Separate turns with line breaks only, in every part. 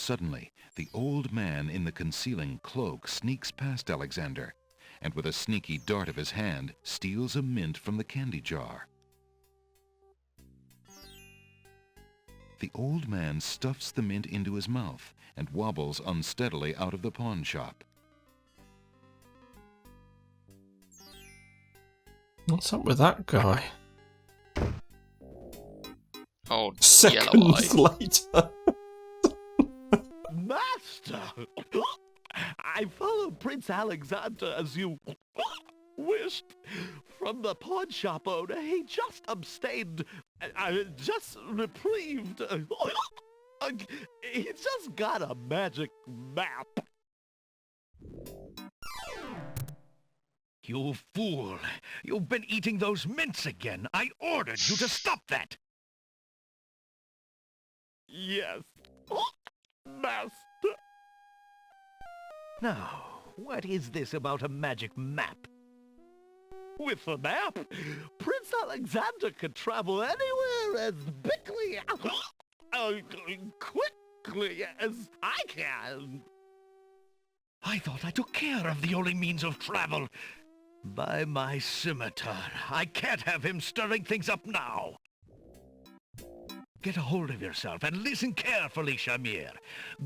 Suddenly, the old man in the concealing cloak sneaks past Alexander, and with a sneaky dart of his hand, steals a mint from the candy jar. The old man stuffs the mint into his mouth and wobbles unsteadily out of the pawn shop.
What's up with that guy?
Oh,
Seconds later.
Master! I followed Prince Alexander as you wished. From the pawn shop owner, he just abstained, just reprieved. He just got a magic map.
You fool! You've been eating those mints again. I ordered you to stop that.
Yes, Master.
Now, what is this about a magic map?
With the map, Prince Alexander could travel anywhere as quickly as I can.
I thought I took care of the only means of travel. By my scimitar, I can't have him stirring things up now. Get a hold of yourself and listen carefully, Shamir.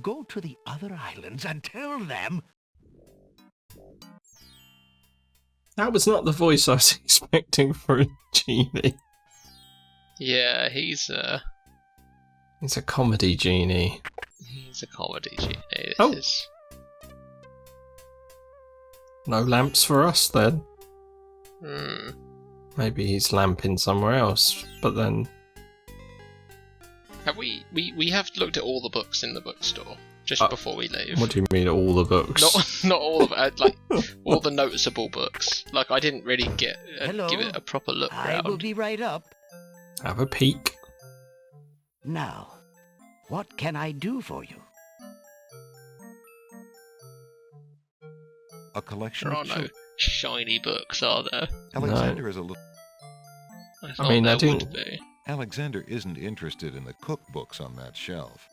Go to the other islands and tell them...
That was not the voice I was expecting for a genie.
Yeah, he's a
comedy genie.
He's a comedy genie.
Oh.
This is...
No lamps for us then.
Hmm.
Maybe he's lamping somewhere else, but then...
Have we have looked at all the books in the bookstore just before we leave.
What do you mean, all the books?
Not all of it, like all the noticeable books. Like I didn't really give it a proper look
I will
round.
be right up.
Have a peek.
Now, what can I do for you?
A collection
There are
of
no
children.
shiny books, are there?
Alexander is a little...
I
mean, I
thought there
didn't-
would be.
Alexander isn't interested in the cookbooks on that shelf.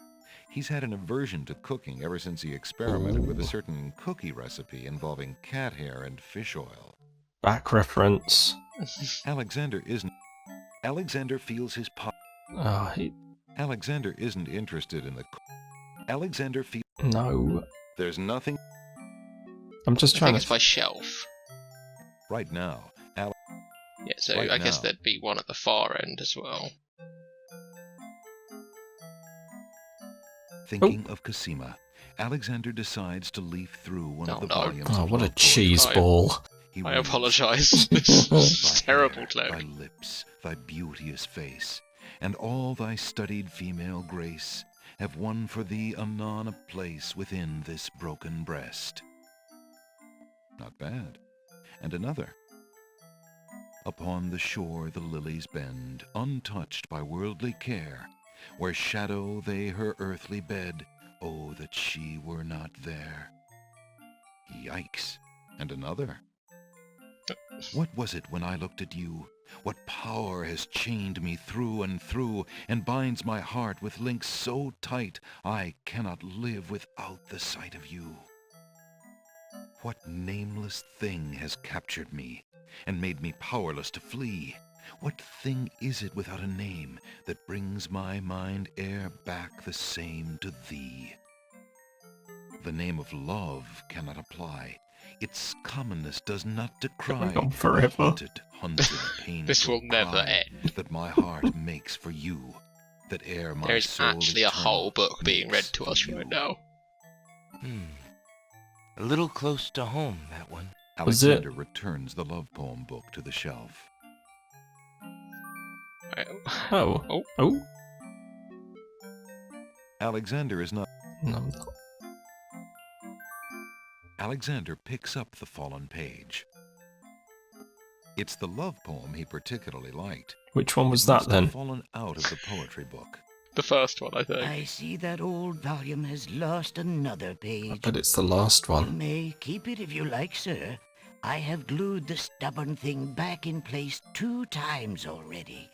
He's had an aversion to cooking ever since he experimented with a certain cookie recipe involving cat hair and fish oil.
Back reference.
Alexander feels his Alexander isn't interested in the Alexander feels...
No.
There's nothing...
I'm just
I
trying
think
to...
it's by shelf.
Right now,
Yeah, so
Right
I guess
now.
there'd be one at the far end as well.
Thinking of Cassima, Alexander decides to leaf through one of
Oh,
the
no.
volumes
Oh,
of
what a
love
cheese
poetry.
ball.
He
I
reads,
apologise. This is
"Thy
terrible
hair,
clip.
Thy lips, thy beauteous face, and all thy studied female grace have won for thee anon a place within this broken breast." Not bad. And another. Upon the shore the lilies bend, untouched by worldly care, where shadow they her earthly bed, oh, that she were not there. Yikes. And another. What was it when I looked at you? What power has chained me through and binds my heart with links so tight I cannot live without the sight of you? What nameless thing has captured me and made me powerless to flee? What thing is it without a name that brings my mind e'er back the same to thee? The name of love cannot apply. Its commonness does not decry
Going on forever.
the haunted, painful
This will never
cry
end.
that my heart makes for you, that ere my
There's
soul
actually a whole
eternal
book being read
makes
to
for
us
you.
right now.
A little close to home, that one.
Was it-
Alexander returns the love poem book to the shelf.
Right.
Oh.
Oh.
Oh.
Alexander is not...
No, I'm not.
Alexander picks up the fallen page. It's the love poem he particularly liked.
Which one was
It
that
must have
then?
fallen out of the poetry book.
The first one, I think.
I see that old volume has lost another page.
But it's the last
You
one.
may keep it if you like, sir. I have glued the stubborn thing back in place 2 times already.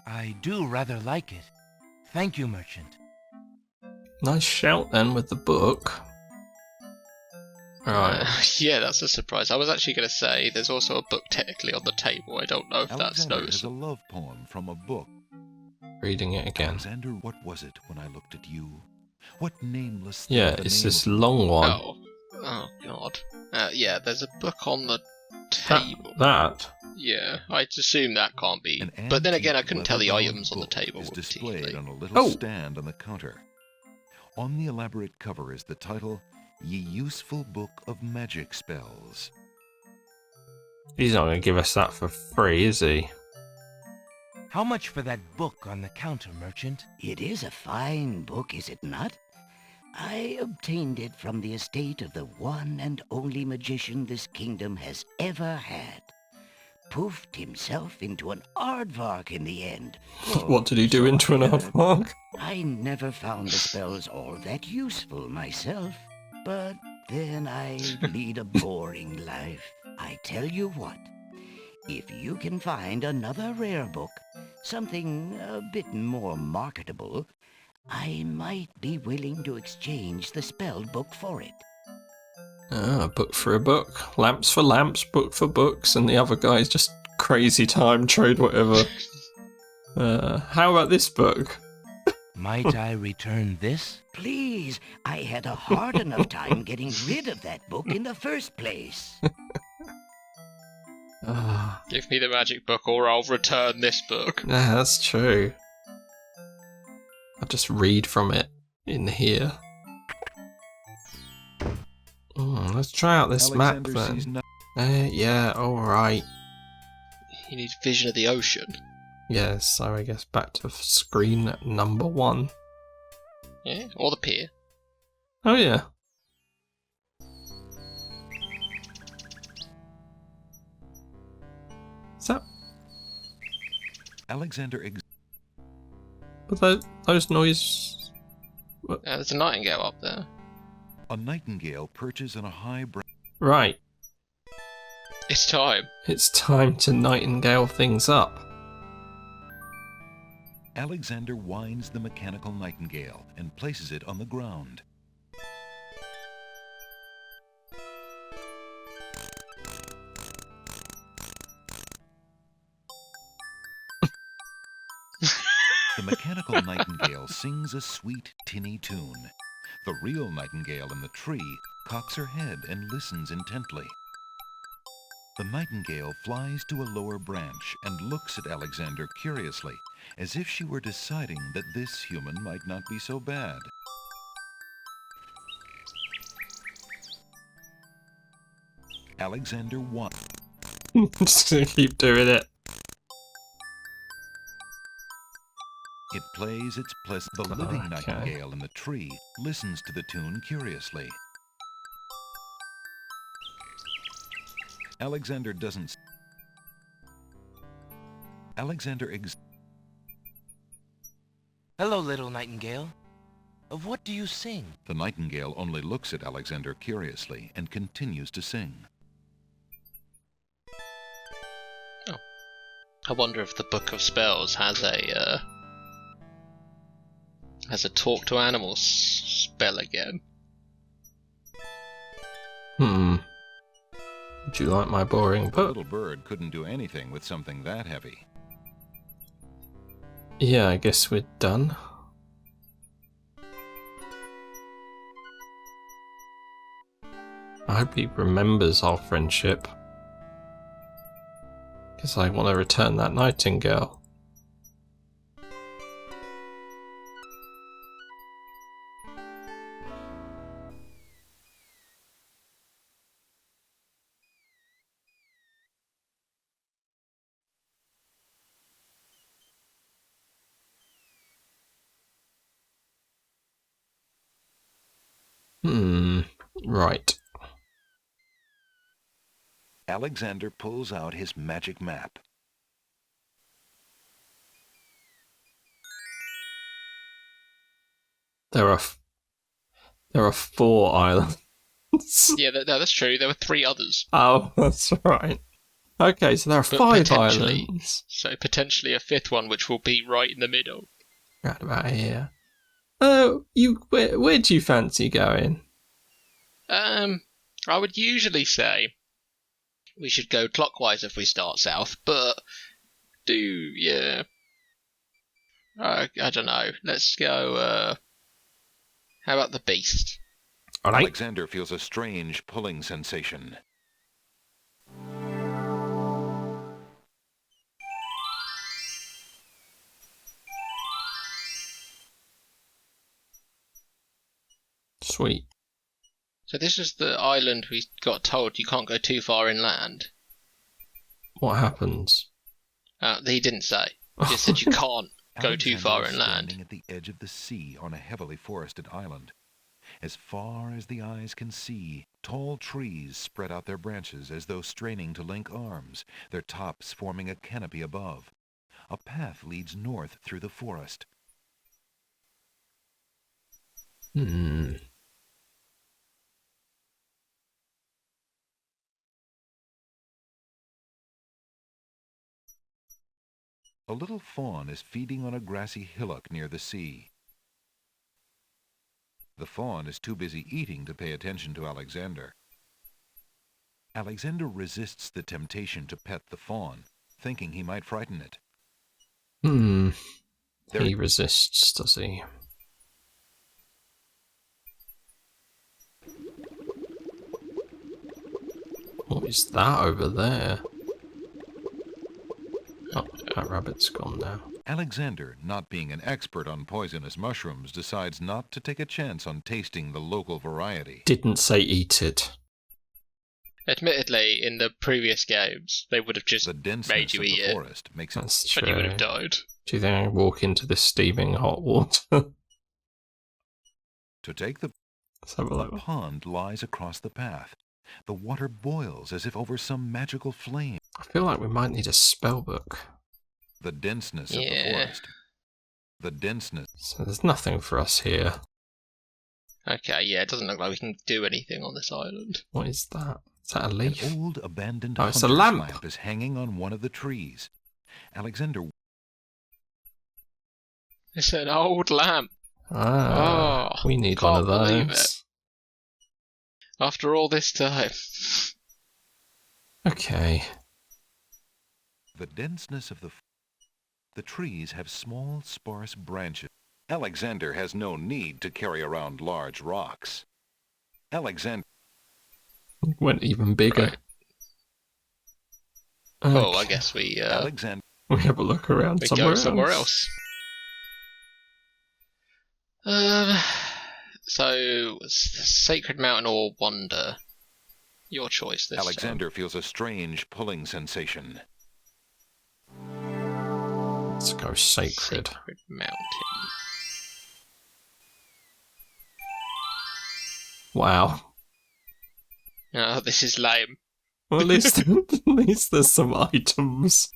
I do rather like it. Thank you, merchant.
Nice shout then with the book. Right.
Yeah, that's a surprise. I was actually going to say there's also a book technically on the table. I don't know if that's
Alexander has a
noticeable.
love poem from a book.
Reading it again.
Alexander, what was it when I looked at you? What nameless thing
Yeah,
the
it's
name
this
of-
long one.
Oh God. Yeah, there's a book on the table.
That?
Yeah, I'd assume that can't be.
An
But then again, I
antique
couldn't tell the
leather-bound
items on the
book
table
is
were
displayed
particularly.
on a little
Oh.
stand on the counter. On the elaborate cover is the title, Ye Useful Book of Magic Spells.
He's not going to give us that for free, is he?
How much for that book on the counter, merchant?
It is a fine book, is it not? I obtained it from the estate of the one and only magician this kingdom has ever had. Poofed himself into an aardvark in the end.
What did he do into an aardvark?
I never found the spells all that useful myself, but then I lead a boring life. I tell you what, if you can find another rare book, something a bit more marketable, I might be willing to exchange the spelled book for it.
Ah, book for a book. Lamps for lamps, book for books, and the other guy's just crazy time, trade whatever. How about this book?
Might I return this?
Please, I had a hard enough time getting rid of that book in the first place.
Ah,
Give me the magic book or I'll return this book.
yeah, that's true. I'll just read from it in here. Let's try out this
Alexander
map
sees
then.
no-
Yeah, alright.
You need vision of the ocean.
Yeah, so I guess back to screen number 1.
Yeah, or the pier.
Oh yeah. Is that...
Alexander
But those noises...
There's a nightingale up there.
A nightingale perches on a high branch.
Right.
It's time.
It's time to nightingale things up.
Alexander winds the mechanical nightingale and places it on the ground. The mechanical nightingale sings a sweet, tinny tune. The real nightingale in the tree cocks her head and listens intently. The nightingale flies to a lower branch and looks at Alexander curiously, as if she were deciding that this human might not be so bad. Alexander won.
Just gonna keep doing it.
It plays its pleasant. The living nightingale in the tree listens to the tune curiously. Alexander doesn't. Alexander
Hello, little nightingale. Of what do you sing?
The nightingale only looks at Alexander curiously and continues to sing.
Oh. I wonder if the Book of Spells has a talk to animals spell again.
Would you like my boring
The
book?
little bird couldn't do anything with something that heavy.
Yeah, I guess we're done. I hope he remembers our friendship. Because I want to return that nightingale. Right.
Alexander pulls out his magic map.
There are 4 islands.
Yeah, that's true. There were 3 others.
Oh, that's right. Okay, so there are
But
5
potentially-
islands.
So potentially a 5th one, which will be right in the middle.
Right about here. Where do you fancy going?
I would usually say we should go clockwise if we start south, but I don't know. Let's go. How about the beast?
All right.
Alexander feels a strange pulling sensation.
Sweet.
So this is the island we got told you can't go too far inland.
What happens?
He didn't say. He just said you can't go too far
Alexander is
inland.
standing at the edge of the sea on a heavily forested island. As far as the eyes can see, tall trees spread out their branches as though straining to link arms, their tops forming a canopy above. A path leads north through the forest. A little fawn is feeding on a grassy hillock near the sea. The fawn is too busy eating to pay attention to Alexander. Alexander resists the temptation to pet the fawn, thinking he might frighten it.
He resists, does he? What is that over there? Oh, that rabbit's gone now.
Alexander, not being an expert on poisonous mushrooms, decides not to take a chance on tasting the local variety.
Didn't say eat it.
Admittedly, in the previous games, they would have just
The
made
denseness
you
of
eat
the
it,
forest makes it
That's true.
and you would have died.
Do you think I can walk into this steaming hot water?
to take the
Let's have a look.
pond lies across the path. The water boils as if over some magical flame.
I feel like we might need a spell book.
The denseness of the
Yeah.
forest. The denseness.
So there's nothing for us here.
Okay, yeah, it doesn't look like we can do anything on this island.
What is that? Is that a
An
leaf?
old abandoned
Oh, it's a
hunter's
lamp.
is hanging on one of the trees. Alexander
It's an old lamp.
Ah,
Oh,
we need one of
can't believe
those.
After all this time.
Okay.
The denseness of the trees have small, sparse branches. Alexander has no need to carry around large rocks. Alexander
Went even bigger.
Right. Oh, I
Okay.
guess we
Alexander
We have a look around
go
somewhere
somewhere
else.
So Sacred Mountain or Wonder? Your choice this
Alexander feels a strange pulling sensation.
Let's go
time.
sacred.
Sacred Mountain.
Wow.
Oh, this is lame.
Well, at least there's some items.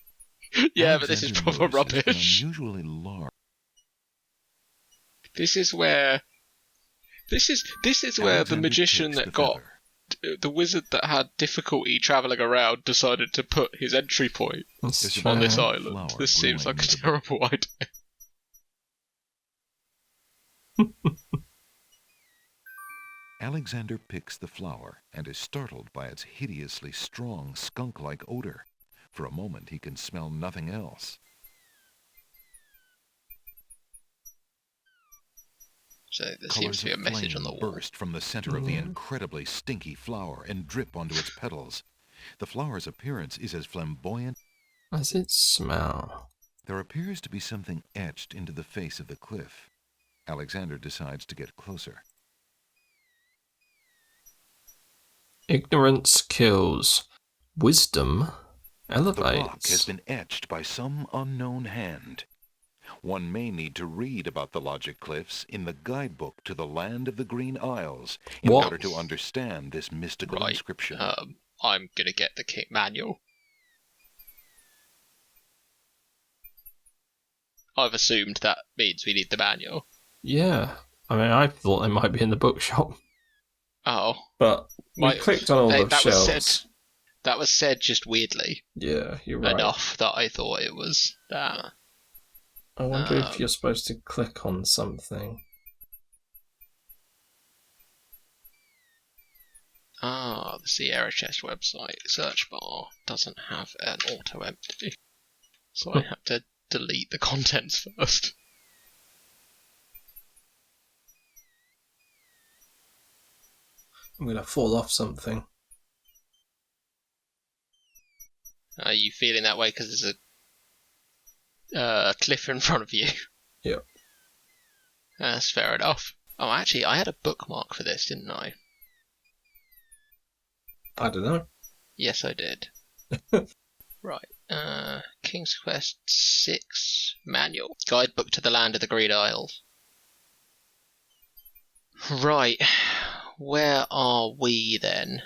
Yeah, but this is
Alexander
proper
notices an
rubbish.
unusually large.
This is where the
Alexander
magician
takes
that
the
got
feather.
the wizard that had difficulty travelling around decided to put his entry point
That's
There's a
true.
on this
Flower
island. This seems
growing
like a
near the-
terrible idea.
Alexander picks the flower and is startled by its hideously strong skunk-like odor. For a moment he can smell nothing else.
So there
Colors
seems to be a
of
message on the
flame
wall.
burst from the center of the incredibly stinky flower and drip onto its petals. The flower's appearance is as flamboyant.
Does it smell?
There appears to be something etched into the face of the cliff. Alexander decides to get closer.
Ignorance kills. Wisdom
The rock has
elevates.
been etched by some unknown hand. One may need to read about the Logic Cliffs in the guidebook to the Land of the Green Isles in
What?
order to understand this mystical
Right.
inscription.
I'm gonna get the kit manual. I've assumed that means we need the manual.
Yeah. I mean, I thought they might be in the bookshop.
Oh,
But we
Right,
clicked on all the
that was
shelves.
said. That was said just weirdly
Yeah, you're right.
enough that I thought it was that.
I wonder if
Um,
you're supposed to click on something.
The Sierra Chest website search bar doesn't have an auto empty, so I have to delete the contents first.
I'm gonna fall off something.
Are you feeling that way because there's a cliff in front of you?
Yep.
That's fair enough. Oh, actually, I had a bookmark for this, didn't I?
I don't know.
Yes, I did. Right. King's Quest 6 Manual. Guidebook to the Land of the Green Isles. Right. Where are we then?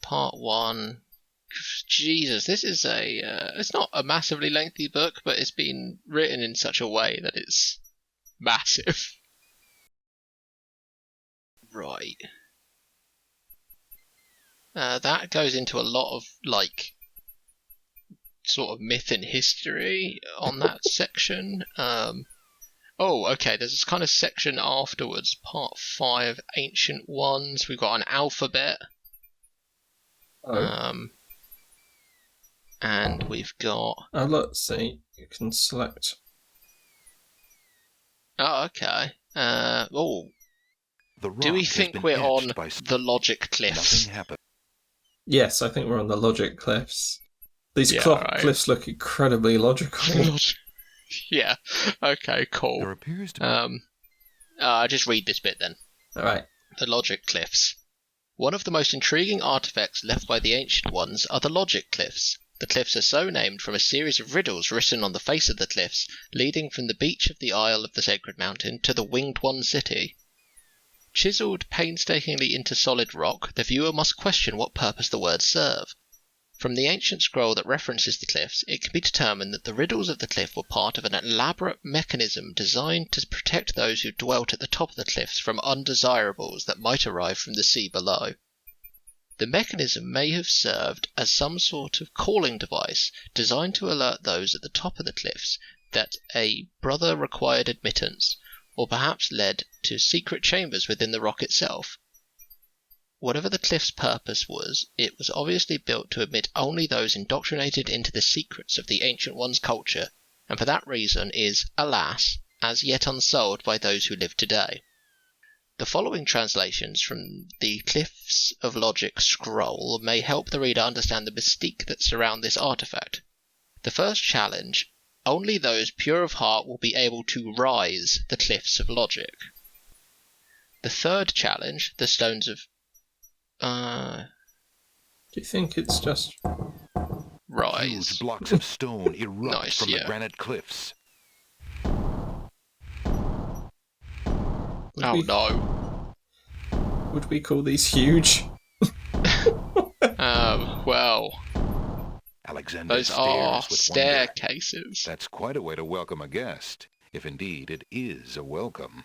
Part 1. Jesus, this is it's not a massively lengthy book, but it's been written in such a way that it's massive. Right. That goes into a lot of, like, sort of myth and history on that section. Oh, okay, there's this kind of section afterwards, part 5, Ancient Ones. We've got an alphabet. And we've got...
Oh, look, see, you can select.
Oh, okay.
The rock
Do we
has
think
been
we're
etched
on
by
the Logic Cliffs?
Nothing happened.
Yes, I think we're on the logic cliffs. These
Yeah, right.
cliffs look incredibly logical.
Yeah. Okay, cool.
There appears to be
I'll just read this bit then.
Alright.
The Logic Cliffs. One of the most intriguing artifacts left by the Ancient Ones are the Logic Cliffs. The cliffs are so named from a series of riddles written on the face of the cliffs, leading from the beach of the Isle of the Sacred Mountain to the Winged One City. Chiselled painstakingly into solid rock, the viewer must question what purpose the words serve. From the ancient scroll that references the cliffs, it can be determined that the riddles of the cliff were part of an elaborate mechanism designed to protect those who dwelt at the top of the cliffs from undesirables that might arrive from the sea below. The mechanism may have served as some sort of calling device designed to alert those at the top of the cliffs that a brother required admittance, or perhaps led to secret chambers within the rock itself. Whatever the cliff's purpose was, it was obviously built to admit only those indoctrinated into the secrets of the Ancient One's culture, and for that reason is, alas, as yet unsolved by those who live today. The following translations from the Cliffs of Logic scroll may help the reader understand the mystique that surround this artifact. The first challenge: only those pure of heart will be able to rise the Cliffs of Logic. The third challenge: the Stones of...
Do you think it's just...
rise.
huge blocks of stone erupt
Nice,
from the
yeah.
granite cliffs.
No.
Would we call these huge?
Well,
Alexander
those
stares
are
with wonder.
staircases.
That's quite a way to welcome a guest, if indeed it is a welcome.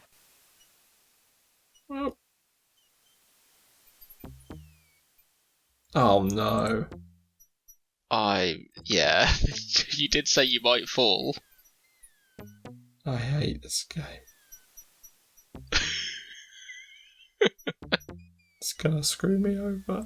Oh no.
Yeah, you did say you might fall.
I hate this game. It's gonna screw me over.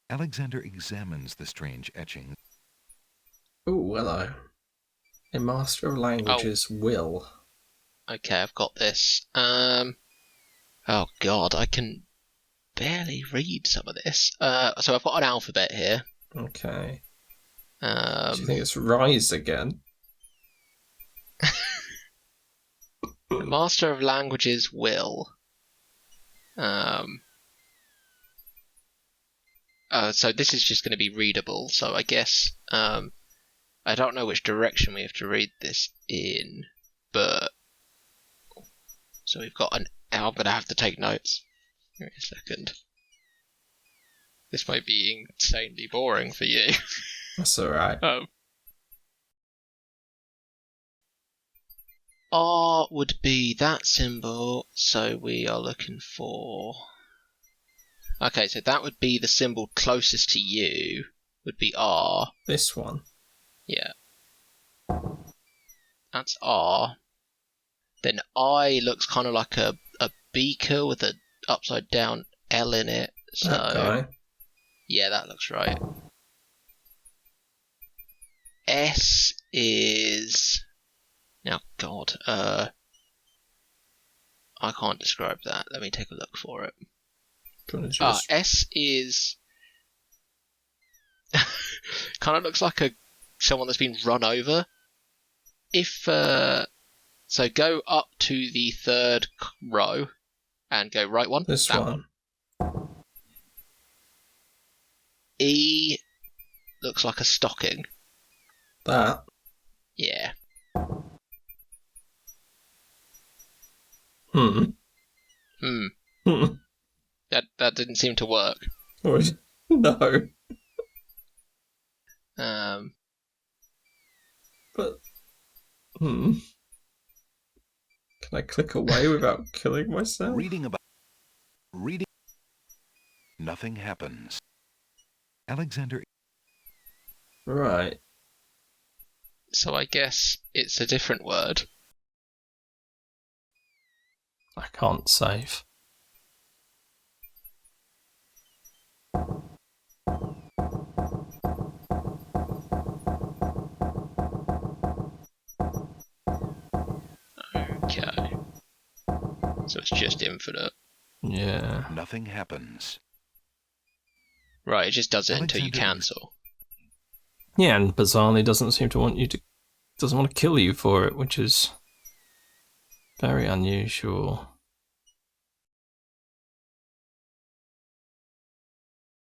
Alexander examines the strange etching.
Oh, hello. A master of languages will.
Okay, I've got this. Oh god, I can barely read some of this. So I've got an alphabet here.
Okay. Do you think it's rise again?
The Master of Languages will. So this is just going to be readable. So I guess I don't know which direction we have to read this in, but so we've got an. I'm going to have to take notes. Give me a second. This might be insanely boring for you.
That's alright.
R would be that symbol, so we are looking for... Okay, so that would be the symbol closest to you, would be R.
This one.
Yeah. That's R. Then I looks kind of like a beaker with an upside down L in it. So
That guy.
yeah, that looks right. S is... Now, God, I can't describe that. Let me take a look for it.
Do you want to just...
S is... kind of looks like someone that's been run over. If... So go up to the third row and go right one.
This
that
one.
E looks like a stocking.
That.
Yeah.
Hmm.
That didn't seem to work.
Oh, no. But... Can I click away without killing myself?
Reading. Nothing happens. Alexander.
Right.
So I guess it's a different word.
I can't save.
Okay. So it's just infinite.
Yeah.
Nothing happens.
Right, it just does it until you
Alexander.
cancel.
Yeah, and bizarrely doesn't seem to want you to... Doesn't want to kill you for it, which is very unusual.